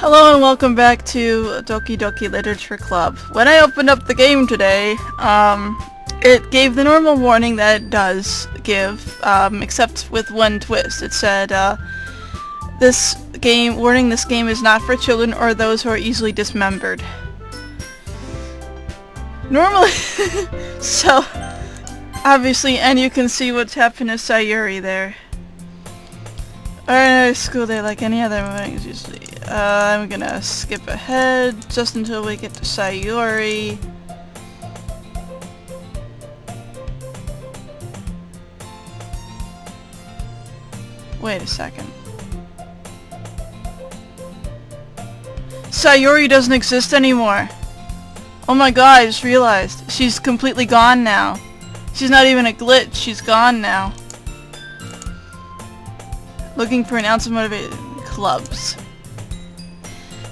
Hello and welcome back to Doki Doki Literature Club. When I opened up the game today, it gave the normal warning that it does give, except with one twist. It said, this game is not for children or those who are easily dismembered. Normally, so, obviously, and you can see what's happened to Sayuri there. Alright, school day like any other mornings usually. I'm gonna skip ahead just until we get to Sayuri. Wait a second. Sayuri doesn't exist anymore. Oh my god, I just realized. She's completely gone now. She's not even a glitch, she's gone now. Looking for an ounce of motivated clubs.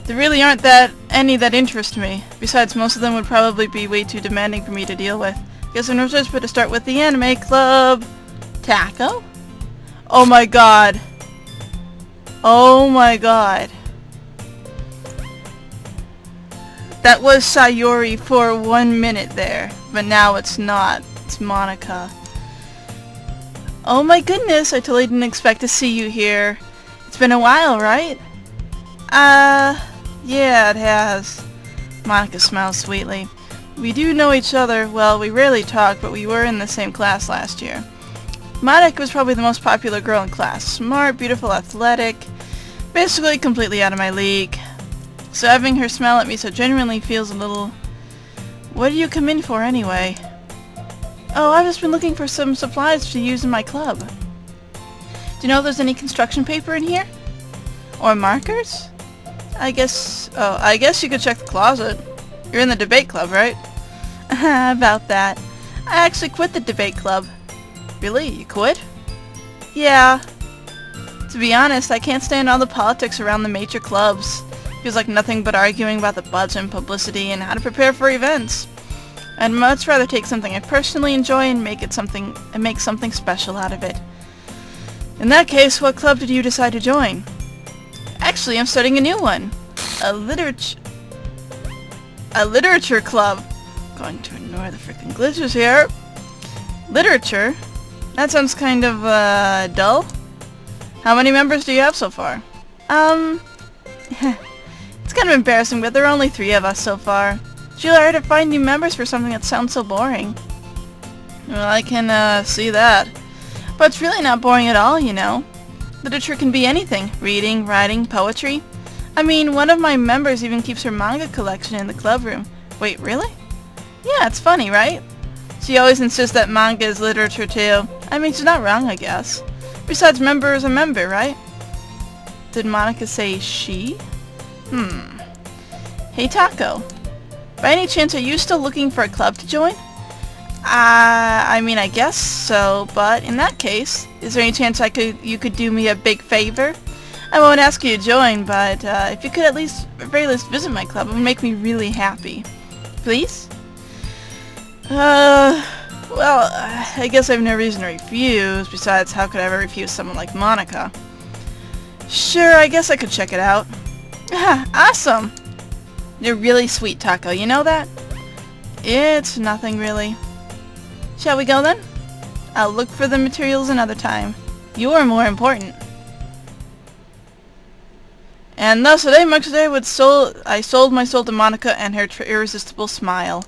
There really aren't any that interest me. Besides, most of them would probably be way too demanding for me to deal with. Guess I'm no choice but to start with the anime club. Taco? Oh my god. Oh my god. That was Sayuri for 1 minute there, but now it's not. It's Monica. Oh my goodness, I totally didn't expect to see you here. It's been a while, right? Yeah, it has. Monica smiles sweetly. We do know each other. Well, we rarely talk, but we were in the same class last year. Monica was probably the most popular girl in class. Smart, beautiful, athletic. Basically completely out of my league. So having her smile at me so genuinely feels a little... What do you come in for anyway? Oh, I've just been looking for some supplies to use in my club. Do you know if there's any construction paper in here? Or markers? I guess you could check the closet. You're in the debate club, right? About that. I actually quit the debate club. Really? You quit? Yeah. To be honest, I can't stand all the politics around the major clubs. Feels like nothing but arguing about the budget and publicity and how to prepare for events. I'd much rather take something I personally enjoy and make something special out of it. In that case, what club did you decide to join? Actually, I'm starting a new one. A literature club. Going to ignore the freaking glitches here. Literature? That sounds kind of, dull. How many members do you have so far? It's kind of embarrassing, but there are only 3 of us so far. It's really hard to find new members for something that sounds so boring. Well, I can, see that. But it's really not boring at all, you know. Literature can be anything. Reading, writing, poetry. I mean, one of my members even keeps her manga collection in the club room. Wait, really? Yeah, it's funny, right? She always insists that manga is literature too. I mean, she's not wrong, I guess. Besides, member is a member, right? Did Monica say she? Hey, Taco. By any chance, are you still looking for a club to join? I mean, I guess so, but in that case, is there any chance you could do me a big favor? I won't ask you to join, but if you could at very least visit my club, it would make me really happy. Please? Well, I guess I have no reason to refuse. Besides, how could I ever refuse someone like Monica? Sure, I guess I could check it out. Awesome! You're really sweet, Taco, you know that? It's nothing, really. Shall we go, then? I'll look for the materials another time. You're more important. And thus, today marks the day I sold my soul to Monica and her irresistible smile.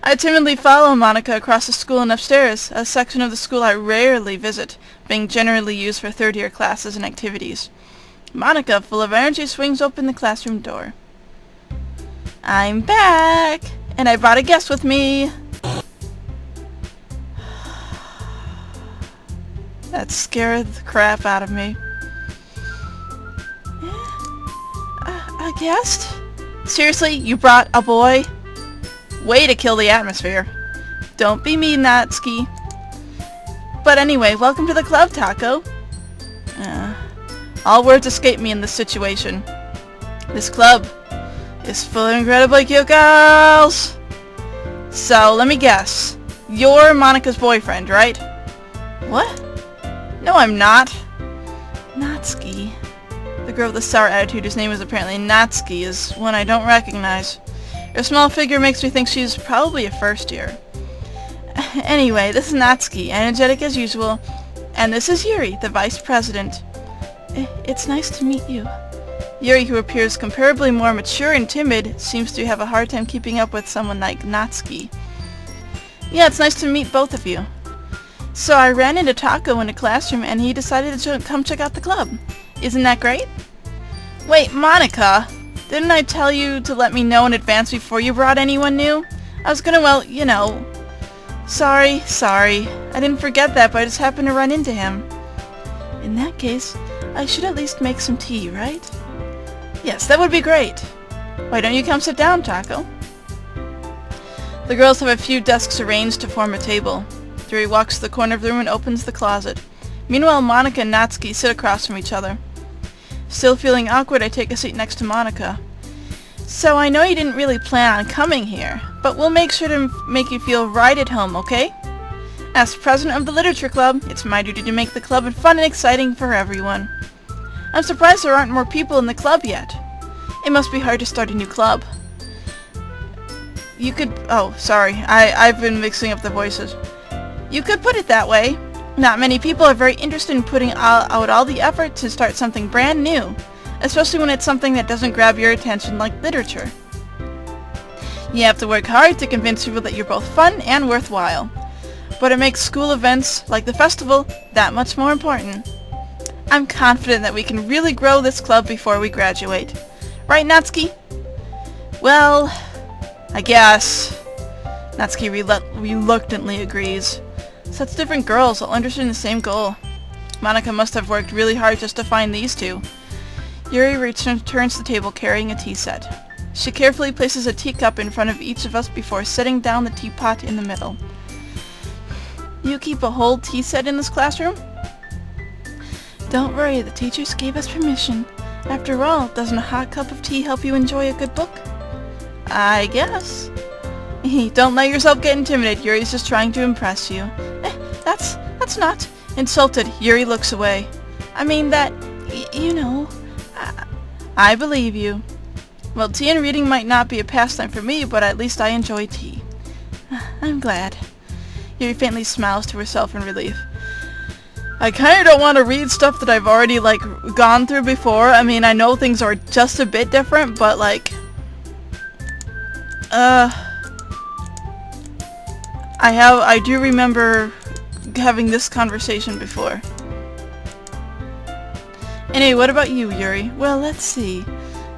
I timidly follow Monica across the school and upstairs, a section of the school I rarely visit, being generally used for third-year classes and activities. Monica, full of energy, swings open the classroom door. I'm back! And I brought a guest with me! That scared the crap out of me. A guest? Seriously, you brought a boy? Way to kill the atmosphere. Don't be mean, Natsuki. But anyway, welcome to the club, Taco. All words escape me in this situation. This club is full of incredibly cute girls. So, let me guess. You're Monica's boyfriend, right? What? No, I'm not. Natsuki. The girl with the sour attitude whose name is apparently Natsuki is one I don't recognize. Her small figure makes me think she's probably a first year. Anyway, this is Natsuki, energetic as usual, and this is Yuri, the vice president. It's nice to meet you. Yuri, who appears comparably more mature and timid, seems to have a hard time keeping up with someone like Natsuki. Yeah, it's nice to meet both of you. So I ran into Taco in a classroom and he decided to come check out the club. Isn't that great? Wait, Monica, didn't I tell you to let me know in advance before you brought anyone new? I was gonna, well, you know. Sorry. I didn't forget that, but I just happened to run into him. In that case, I should at least make some tea, right? Yes, that would be great. Why don't you come sit down, Taco? The girls have a few desks arranged to form a table. Yuri walks to the corner of the room and opens the closet. Meanwhile, Monica and Natsuki sit across from each other. Still feeling awkward, I take a seat next to Monica. So I know you didn't really plan on coming here, but we'll make sure to make you feel right at home, okay? As president of the Literature Club, it's my duty to make the club fun and exciting for everyone. I'm surprised there aren't more people in the club yet. It must be hard to start a new club. You could... Oh, sorry. I've been mixing up the voices. You could put it that way. Not many people are very interested in putting out all the effort to start something brand new, especially when it's something that doesn't grab your attention like literature. You have to work hard to convince people that you're both fun and worthwhile. But it makes school events, like the festival, that much more important. I'm confident that we can really grow this club before we graduate. Right, Natsuki? Well, I guess. Natsuki reluctantly agrees. Such different girls, all interested in the same goal. Monica must have worked really hard just to find these two. Yuri returns to the table carrying a tea set. She carefully places a teacup in front of each of us before setting down the teapot in the middle. You keep a whole tea set in this classroom? Don't worry, the teachers gave us permission. After all, doesn't a hot cup of tea help you enjoy a good book? I guess. Don't let yourself get intimidated. Yuri's just trying to impress you. That's not... Insulted, Yuri looks away. I mean that... you know... I believe you. Well, tea and reading might not be a pastime for me, but at least I enjoy tea. I'm glad. Yuri faintly smiles to herself in relief. I kinda don't want to read stuff that I've already, like, gone through before. I mean, I know things are just a bit different, but, like... I do remember having this conversation before. Anyway, what about you, Yuri? Well, let's see.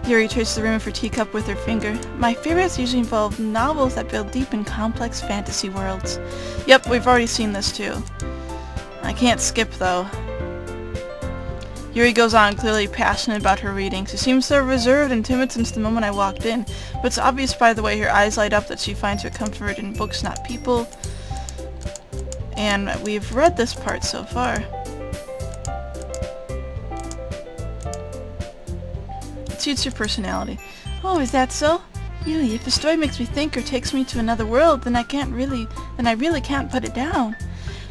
Yuri traces the rim of her teacup with her finger. My favorites usually involve novels that build deep and complex fantasy worlds. Yep, we've already seen this too. I can't skip, though. Yuri goes on, clearly passionate about her reading. She seems so reserved and timid since the moment I walked in, but it's obvious by the way her eyes light up that she finds her comfort in books, not people. And we've read this part so far. It suits your personality. Oh, is that so? Really, if a story makes me think or takes me to another world, then I really can't put it down.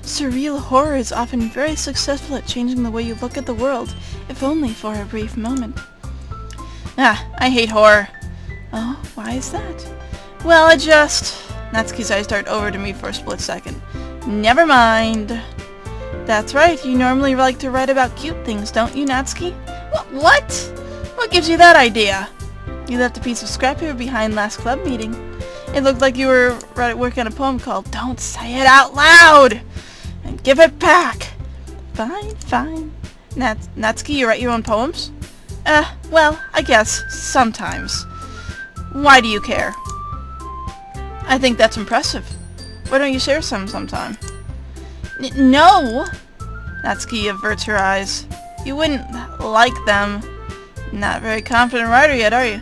Surreal horror is often very successful at changing the way you look at the world, if only for a brief moment. I hate horror. Oh, why is that? Well, Natsuki's eyes dart over to me for a split second. Never mind. That's right, you normally like to write about cute things, don't you, Natsuki? What? What gives you that idea? You left a piece of scrap paper behind last club meeting. It looked like you were working on a poem called Don't Say It Out Loud! And give it back! Fine. Natsuki, you write your own poems? Well, I guess, sometimes. Why do you care? I think that's impressive. Why don't you share some sometime? No! Natsuki averts her eyes. You wouldn't like them. Not very confident writer yet, are you?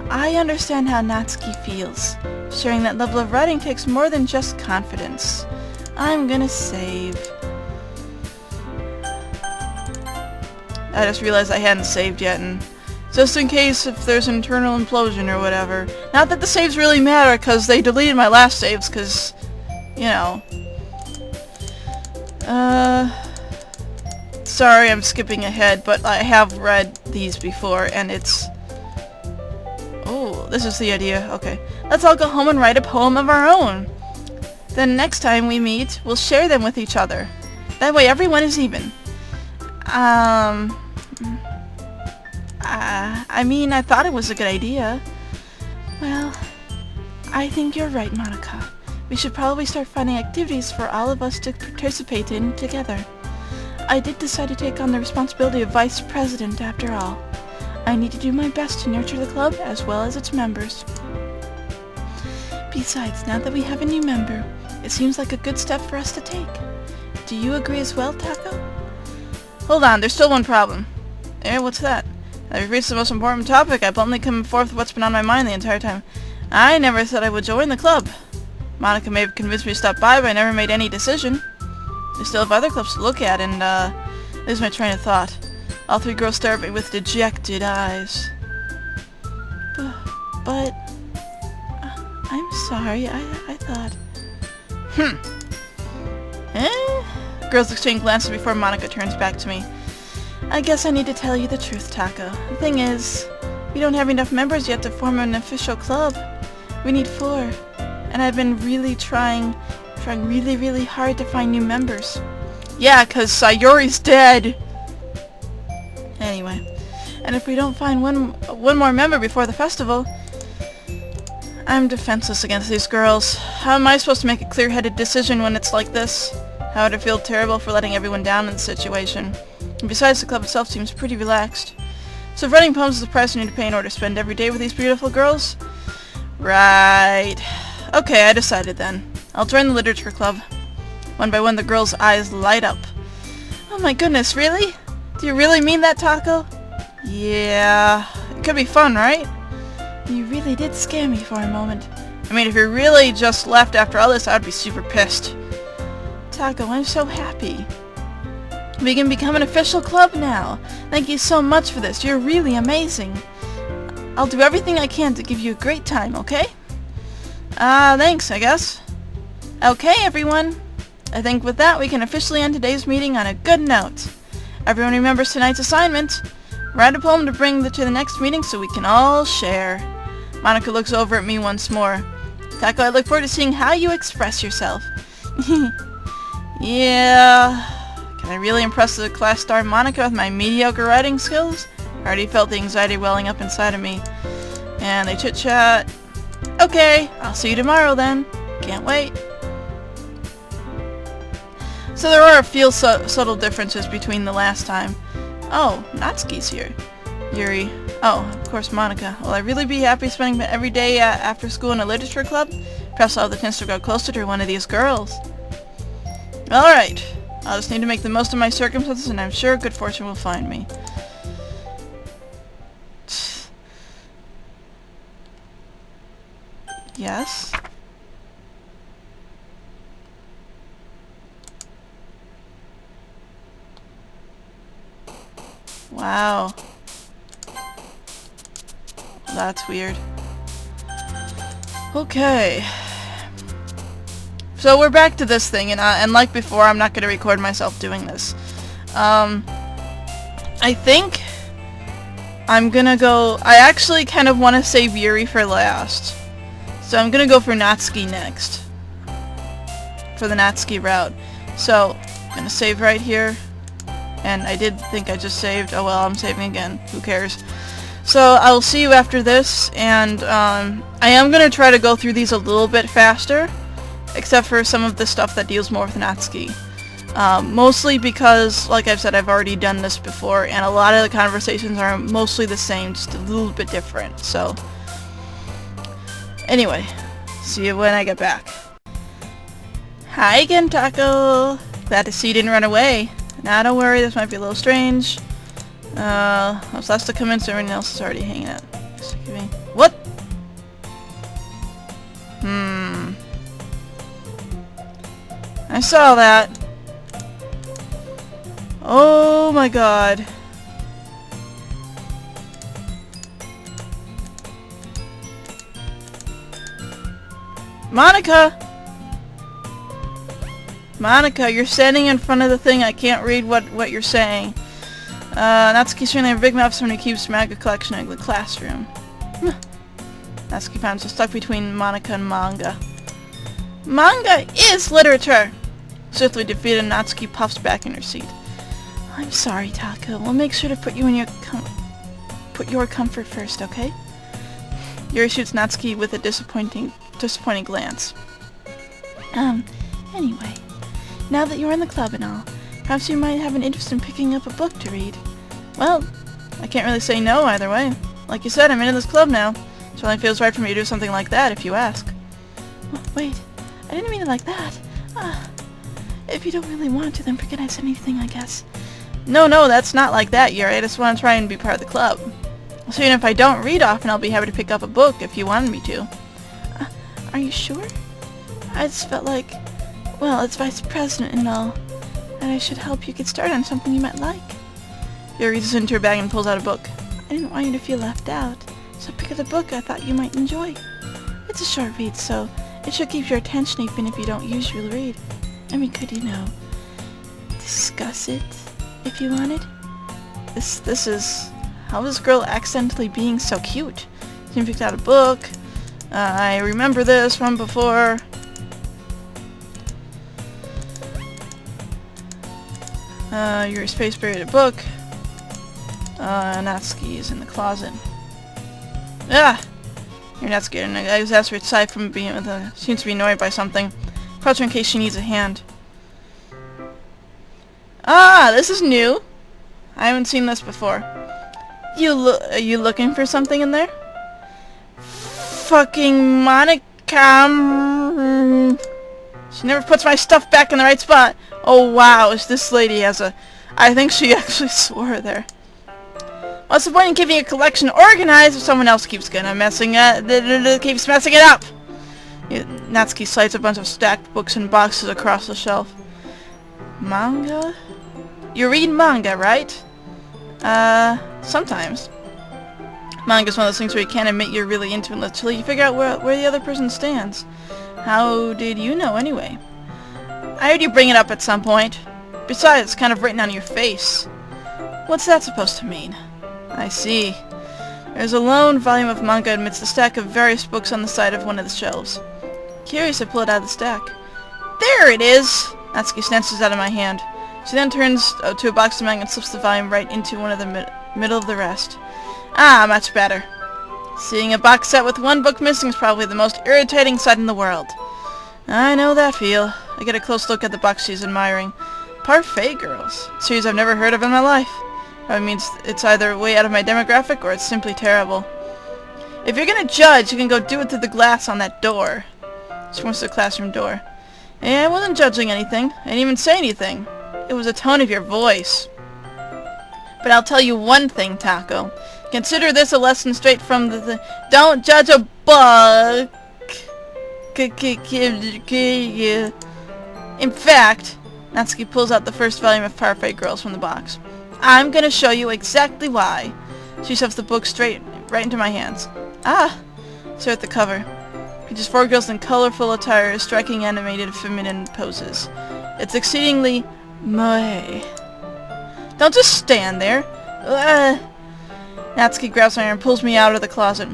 I understand how Natsuki feels. Sharing that level of writing takes more than just confidence. I'm gonna save. I just realized I hadn't saved yet, and just in case if there's an internal implosion or whatever. Not that the saves really matter, because they deleted my last saves, because, you know. sorry I'm skipping ahead, but I have read these before, and it's... Oh, this is the idea. Okay. Let's all go home and write a poem of our own. Then next time we meet, we'll share them with each other. That way everyone is even. I mean, I thought it was a good idea. Well, I think you're right, Monica. We should probably start finding activities for all of us to participate in together. I did decide to take on the responsibility of vice president after all. I need to do my best to nurture the club as well as its members. Besides, now that we have a new member, it seems like a good step for us to take. Do you agree as well, Taco? Hold on, there's still one problem. What's that? I've reached the most important topic. I've only come forth with what's been on my mind the entire time. I never said I would join the club. Monica may have convinced me to stop by, but I never made any decision. We still have other clubs to look at, and, lose my train of thought. All three girls stare at me with dejected eyes. But... I'm sorry, I thought... Girls exchange glances before Monica turns back to me. I guess I need to tell you the truth, Taco. The thing is, we don't have enough members yet to form an official club. We need 4. And I've been really trying really hard to find new members. Yeah, 'cause Sayori's dead! Anyway, and if we don't find one more member before the festival, I'm defenseless against these girls. How am I supposed to make a clear-headed decision when it's like this? How would I feel terrible for letting everyone down in the situation? And besides, the club itself seems pretty relaxed. So if writing poems is the price you need to pay in order to spend every day with these beautiful girls? Right. Okay, I decided then. I'll join the literature club. One by one, the girls' eyes light up. Oh my goodness, really? Do you really mean that, Taco? Yeah. It could be fun, right? You really did scare me for a moment. I mean, if you really just left after all this, I'd be super pissed. Taco, I'm so happy. We can become an official club now. Thank you so much for this. You're really amazing. I'll do everything I can to give you a great time, okay? Thanks, I guess. Okay, everyone. I think with that, we can officially end today's meeting on a good note. Everyone remembers tonight's assignment. Write a poem to bring to the next meeting so we can all share. Monica looks over at me once more. Taco, I look forward to seeing how you express yourself. Yeah... Can I really impress the class star Monica with my mediocre writing skills? I already felt the anxiety welling up inside of me. And they chit-chat. Okay, I'll see you tomorrow then. Can't wait. So there are a few subtle differences between the last time. Oh, Natsuki's here. Yuri. Oh, of course, Monica. Will I really be happy spending every day after school in a literature club? Perhaps I'll have the chance to go closer to one of these girls. Alright. I'll just need to make the most of my circumstances, and I'm sure good fortune will find me. Yes? Wow. That's weird. Okay. So we're back to this thing, and like before, I'm not going to record myself doing this. I think I'm gonna go... I actually kind of want to save Yuri for last. So I'm gonna go for Natsuki next. For the Natsuki route. So, I'm gonna save right here. And I did think I just saved. Oh well, I'm saving again. Who cares? So, I will see you after this, and I am gonna try to go through these a little bit faster. Except for some of the stuff that deals more with Natsuki. Mostly because, like I've said, I've already done this before, and a lot of the conversations are mostly the same, just a little bit different, so... Anyway, see you when I get back. Hi again, Taco! Glad to see you didn't run away. Nah, don't worry, this might be a little strange. I was last to come in, so everyone else is already hanging out. What? I saw that. Oh my god. Monica! Monica, you're standing in front of the thing. I can't read what you're saying. Natsuki certainly a big mouth, someone who keeps manga collection in the classroom. Natsuki found herself stuck between Monica and manga. Manga is literature! Swiftly defeated, Natsuki puffs back in her seat. I'm sorry, Taka. We'll make sure to put your comfort first, okay? Yuri shoots Natsuki with a disappointing glance. Anyway, now that you're in the club and all, perhaps you might have an interest in picking up a book to read. Well, I can't really say no either way. Like you said, I'm in this club now. It certainly feels right for me to do something like that, if you ask. Oh, wait, I didn't mean it like that. If you don't really want to, then forget I said anything, I guess. No, that's not like that, Yuri. I just want to try and be part of the club. So even if I don't read often, I'll be happy to pick up a book if you wanted me to. Are you sure? I just felt like, well, it's vice president and all, and I should help you get started on something you might like. Yuri reaches into her bag and pulls out a book. I didn't want you to feel left out, so pick up a book I thought you might enjoy. It's a short read, so it should keep your attention even if you don't usually read. And we could, discuss it if you wanted. This is... How is this girl accidentally being so cute? She picked out a book. I remember this from before. Your space buried a book. Natsuki is in the closet. You're Natsuki, and I just asked her aside from being with a... Seems to be annoyed by something. Crouch her in case she needs a hand. This is new. I haven't seen this before. Are you looking for something in there? Fucking Monica. She never puts my stuff back in the right spot. Oh wow, this lady has a... I think she actually swore there. What's the point in keeping your collection organized if someone else keeps messing it up? Natsuki slides a bunch of stacked books and boxes across the shelf. Manga? You read manga, right? Sometimes. Manga's one of those things where you can't admit you're really into it until you figure out where the other person stands. How did you know, anyway? I heard you bring it up at some point. Besides, it's kind of written on your face. What's that supposed to mean? I see. There's a lone volume of manga amidst a stack of various books on the side of one of the shelves. Curious, I pull it out of the stack. There it is! Natsuki snatches it out of my hand. She then turns to a box of manga and slips the volume right into one of the middle of the rest. Much better. Seeing a box set with one book missing is probably the most irritating sight in the world. I know that feel. I get a close look at the box she's admiring. Parfait Girls. A series I've never heard of in my life. Probably means it's either way out of my demographic or it's simply terrible. If you're gonna judge, you can go do it through the glass on that door. She points to the classroom door. Hey, I wasn't judging anything. I didn't even say anything. It was the tone of your voice. But I'll tell you one thing, Taco. Consider this a lesson straight from the don't judge a book. In fact, Natsuki pulls out the first volume of Parfait Girls from the box. I'm gonna show you exactly why. She shoves the book right into my hands. Stare at the cover. Features 4 girls in colorful attire, striking animated feminine poses. It's exceedingly moe. Don't just stand there. Natsuki grabs my arm and pulls me out of the closet.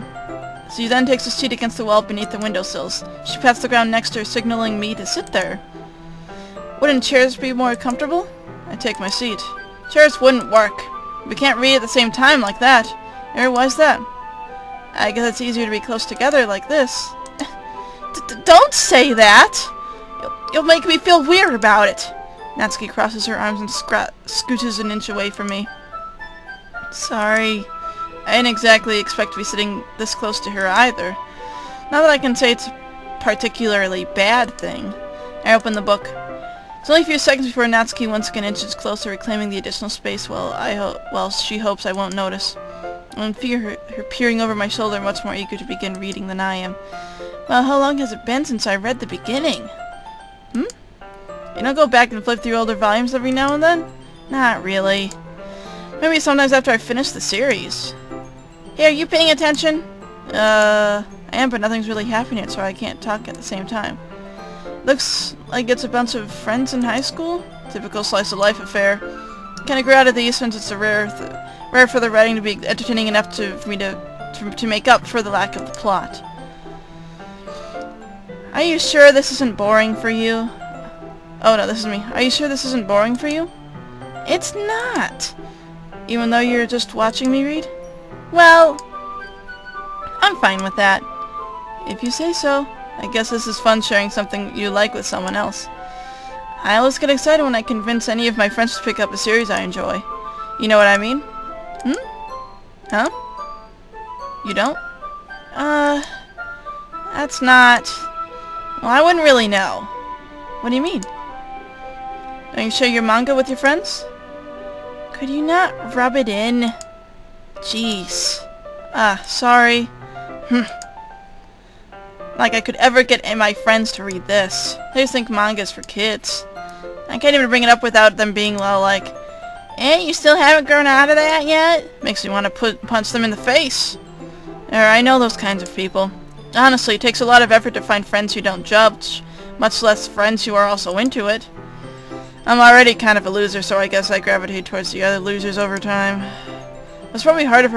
She then takes a seat against the wall beneath the windowsills. She pats the ground next to her, signaling me to sit there. Wouldn't chairs be more comfortable? I take my seat. Chairs wouldn't work. We can't read at the same time like that. Why's that? I guess it's easier to be close together like this. Don't say that! You'll make me feel weird about it. Natsuki crosses her arms and scooches an inch away from me. Sorry. I didn't exactly expect to be sitting this close to her either. Not that I can say it's a particularly bad thing. I open the book. It's only a few seconds before Natsuki once again inches closer, reclaiming the additional space while she hopes I won't notice. I feel her peering over my shoulder, much more eager to begin reading than I am. Well, how long has it been since I read the beginning? You don't go back and flip through older volumes every now and then? Not really. Maybe sometimes after I finish the series. Hey, are you paying attention? I am, but nothing's really happening yet, so I can't talk at the same time. Looks like it's a bunch of friends in high school. Typical slice of life affair. Kinda grew out of these since it's a rare for the writing to be entertaining enough for me to make up for the lack of the plot. Are you sure this isn't boring for you? Oh no, this is me. Are you sure this isn't boring for you? It's not! Even though you're just watching me read? Well, I'm fine with that. If you say so. I guess this is fun sharing something you like with someone else. I always get excited when I convince any of my friends to pick up a series I enjoy. You know what I mean? Huh? You don't? That's not... Well, I wouldn't really know. What do you mean? Don't you share your manga with your friends? Could you not rub it in? Jeez. Sorry. Like I could ever get my friends to read this. They just think manga's for kids. I can't even bring it up without them being all like, you still haven't grown out of that yet? Makes me want to punch them in the face. I know those kinds of people. Honestly, it takes a lot of effort to find friends who don't judge, much less friends who are also into it. I'm already kind of a loser, so I guess I gravitate towards the other losers over time. It's probably harder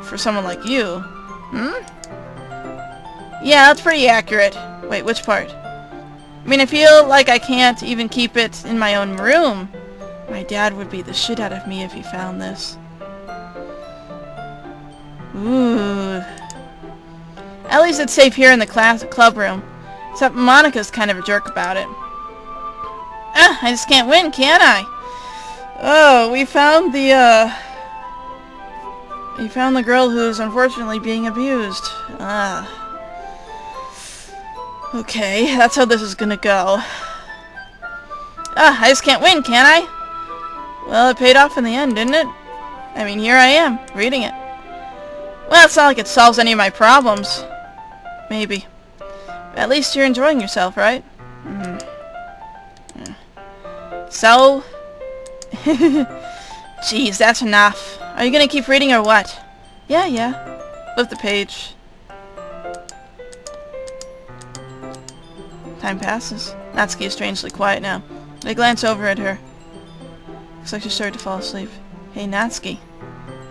for someone like you. Yeah, that's pretty accurate. Wait, which part? I mean, I feel like I can't even keep it in my own room. My dad would beat the shit out of me if he found this. Ooh. At least it's safe here in the club room. Except Monica's kind of a jerk about it. I just can't win, can I? Oh, we found the girl who's unfortunately being abused. Okay, that's how this is gonna go. I just can't win, can I? Well, it paid off in the end, didn't it? I mean, here I am, reading it. Well, it's not like it solves any of my problems. Maybe. But at least you're enjoying yourself, right? So? Jeez, that's enough. Are you gonna keep reading or what? Yeah. Flip the page. Time passes. Natsuki is strangely quiet now. I glance over at her. Looks like she started to fall asleep. Hey, Natsuki.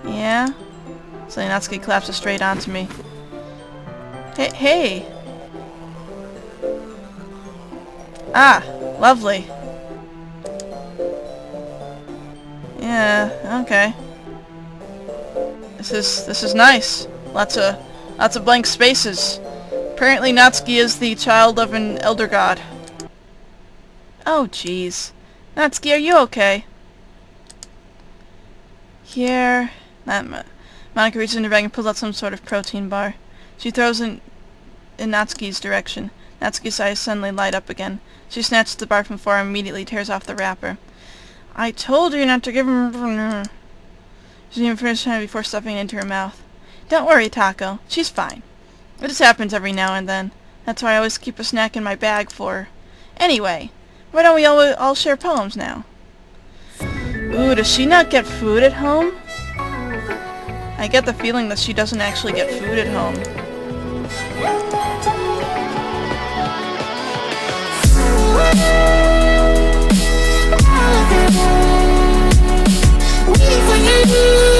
Yeah? Suddenly Natsuki collapses straight onto me. Hey! Lovely. Yeah, okay. This is nice. Lots of blank spaces. Apparently Natsuki is the child of an elder god. Oh jeez. Natsuki, are you okay? Here. Monica reaches into her bag and pulls out some sort of protein bar. She throws it in Natsuki's direction. Natsuki's eyes suddenly light up again. She snatches the bar from the floor and immediately tears off the wrapper. I told you not to give him... She didn't even finish time before stuffing it into her mouth. Don't worry, Taco. She's fine. It just happens every now and then. That's why I always keep a snack in my bag for her. Anyway, why don't we all share poems now? Ooh, does she not get food at home? I get the feeling that she doesn't actually get food at home. Waiting for you.